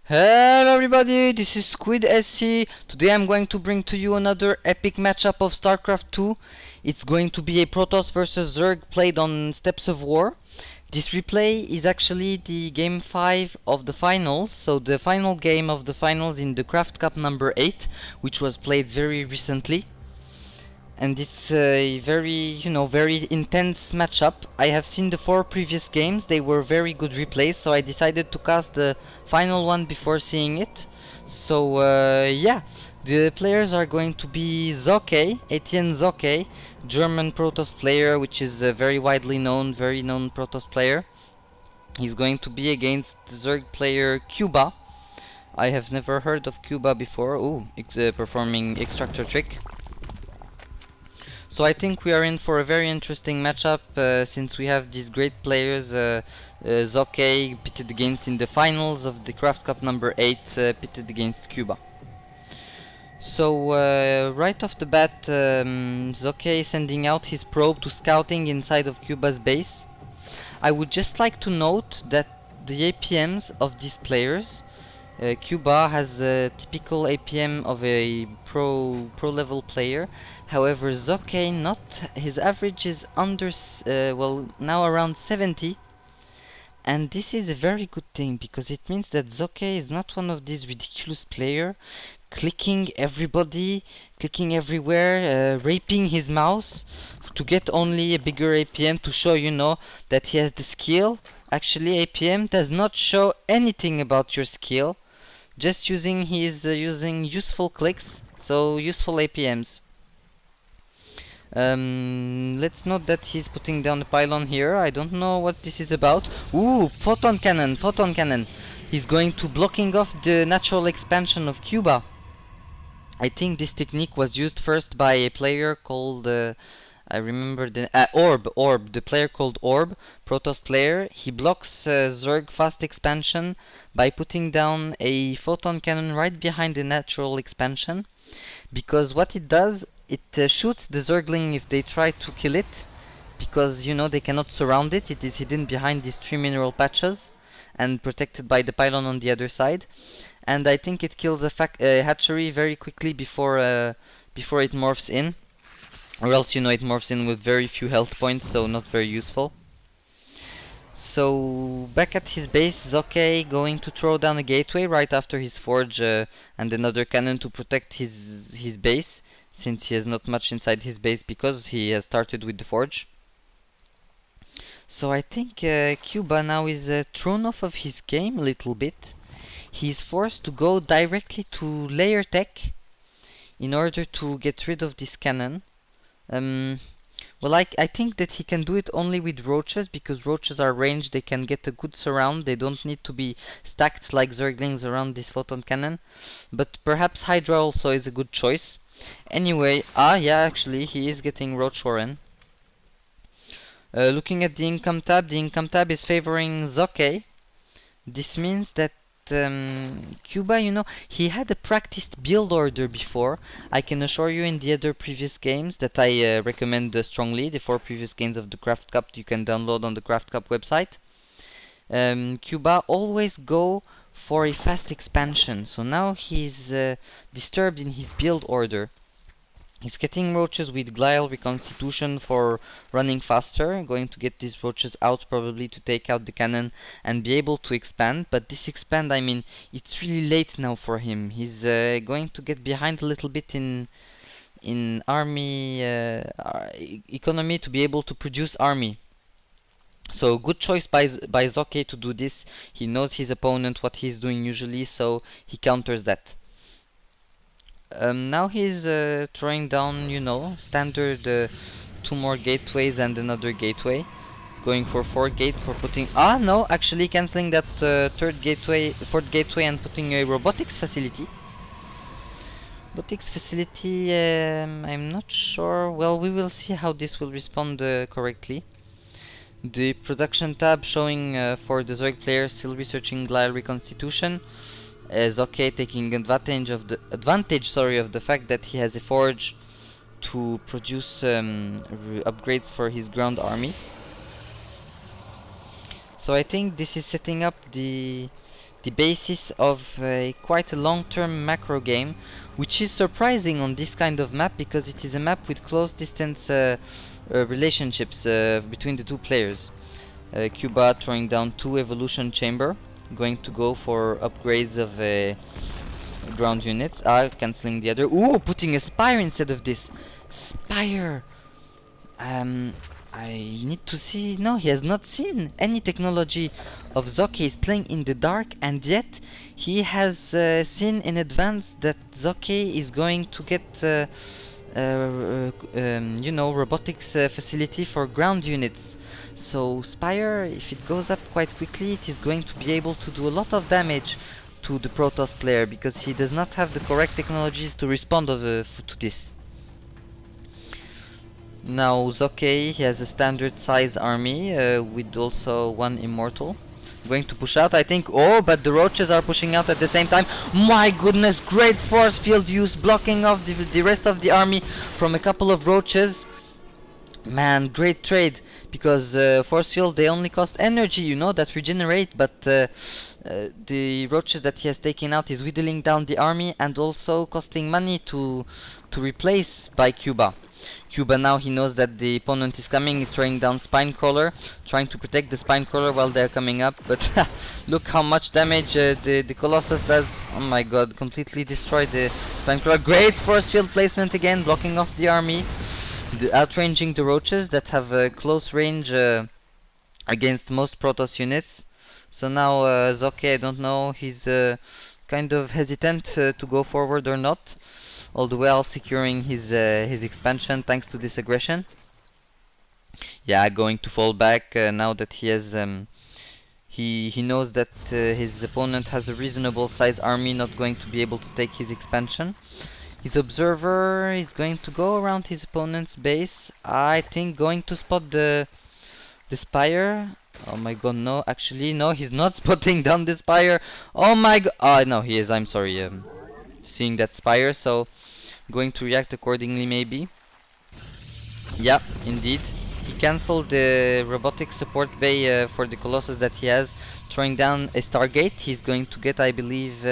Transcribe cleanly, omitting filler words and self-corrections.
Hello everybody, this is SquidSC. Today I'm going to bring to you another epic matchup of Starcraft 2. It's going to be a Protoss versus Zerg played on Steps of War. This replay is actually the game 5 of the finals, so the final game of the finals in the Craft Cup number 8, which was played very recently. And it's a very intense matchup. I have seen the 4 previous games, they were very good replays, so I decided to cast the final one before seeing it. So yeah, the players are going to be Zocke, aTnSocke, German Protoss player, which is a very widely known, very known Protoss player. He's going to be against the Zerg player Kuba. I have never heard of Kuba before. Ooh, performing extractor trick. So I think we are in for a very interesting matchup since we have these great players. Zocke pitted against in the finals of the Craft Cup number 8, pitted against Kuba. So right off the bat, Zocke sending out his probe to scouting inside of Kuba's base. I would just like to note that the APMs of these players, Kuba has a typical APM of a pro level player. However, Zocke not. His average is under, well, now around 70. And this is a very good thing because it means that Zocke is not one of these ridiculous players clicking everybody, clicking everywhere, raping his mouse to get only a bigger APM to show, that he has the skill. Actually, APM does not show anything about your skill. Just using using useful clicks, so useful APMs. Let's note that he's putting down the pylon here. I don't know what this is about. Ooh, photon cannon, photon cannon. He's going to blocking off the natural expansion of Kuba. I think this technique was used first by a player called I remember the Orb, the player called Orb, Protoss player. He blocks Zerg fast expansion by putting down a photon cannon right behind the natural expansion, because what it does, it shoots the Zergling if they try to kill it, because they cannot surround it. It is hidden behind these 3 mineral patches and protected by the pylon on the other side. And I think it kills a hatchery very quickly before it morphs in. Or else, it morphs in with very few health points, so not very useful. So, back at his base, Zocke going to throw down a gateway right after his forge and another cannon to protect his base, since he has not much inside his base because he has started with the forge. So I think Kuba now is thrown off of his game a little bit. He's forced to go directly to layer tech in order to get rid of this cannon. Well, I think that he can do it only with roaches, because roaches are ranged, they can get a good surround, they don't need to be stacked like Zerglings around this photon cannon. But perhaps Hydra also is a good choice. Anyway, yeah, actually, he is getting roach warren. Looking at the income tab is favoring Zocke. This means that Kuba, he had a practiced build order before. I can assure you in the other previous games that I recommend strongly. The 4 previous games of the Craft Cup you can download on the Craft Cup website. Kuba always go for a fast expansion. So now he's disturbed in his build order. He's getting roaches with glial reconstitution for running faster, going to get these roaches out probably to take out the cannon and be able to expand. But this expand, I mean, it's really late now for him. He's going to get behind a little bit in army economy to be able to produce army. So good choice by Zocke to do this. He knows his opponent, what he's doing usually, so he counters that. Now he's throwing down, standard 2 more gateways and another gateway. Going for 4 gate for putting... no, actually cancelling that 4th gateway and putting a robotics facility. Robotics facility, I'm not sure. Well, we will see how this will respond correctly. The production tab showing for the Zerg player still researching glial reconstitution. Zocke taking advantage of the fact that he has a forge to produce upgrades for his ground army. So I think this is setting up the the basis of quite a long-term macro game, which is surprising on this kind of map because it is a map with close distance relationships between the two players. Kuba throwing down 2 evolution chamber, going to go for upgrades of ground units. Cancelling the other. Ooh, putting a spire instead of this. Spire! I need to see. No, he has not seen any technology of Zokke. Is playing in the dark, and yet he has seen in advance that Zokke is going to get you know, robotics facility for ground units. So Spire, if it goes up quite quickly, it is going to be able to do a lot of damage to the Protoss player because he does not have the correct technologies to respond to this. Now Zokke, he has a standard size army with also 1 immortal. Going to push out, I think. Oh, but the roaches are pushing out at the same time. My goodness, great force field use, blocking off the rest of the army from a couple of roaches. Man, great trade, because force field, they only cost energy, you know, that regenerate, but the roaches that he has taken out is whittling down the army and also costing money to replace by Kuba. Kuba, now he knows that the opponent is coming, he's throwing down Spine Crawler, trying to protect the Spine Crawler while they're coming up, but look how much damage the Colossus does. Oh my god, completely destroyed the Spine Crawler. Great force field placement again, blocking off the army, outranging the roaches that have a close range against most Protoss units. So now Zokke, I don't know, he's kind of hesitant to go forward or not, all the while securing his expansion thanks to this aggression. Yeah, going to fall back now that he has he knows that his opponent has a reasonable size army, not going to be able to take his expansion. His observer is going to go around his opponent's base, I think going to spot the spire. Oh my god, no, actually no, he's not spotting down the spire. Oh my god, oh no, he is, I'm sorry, seeing that spire, so going to react accordingly maybe. Yeah, indeed. He cancelled the robotic support bay for the Colossus that he has, throwing down a Stargate. He's going to get, I believe,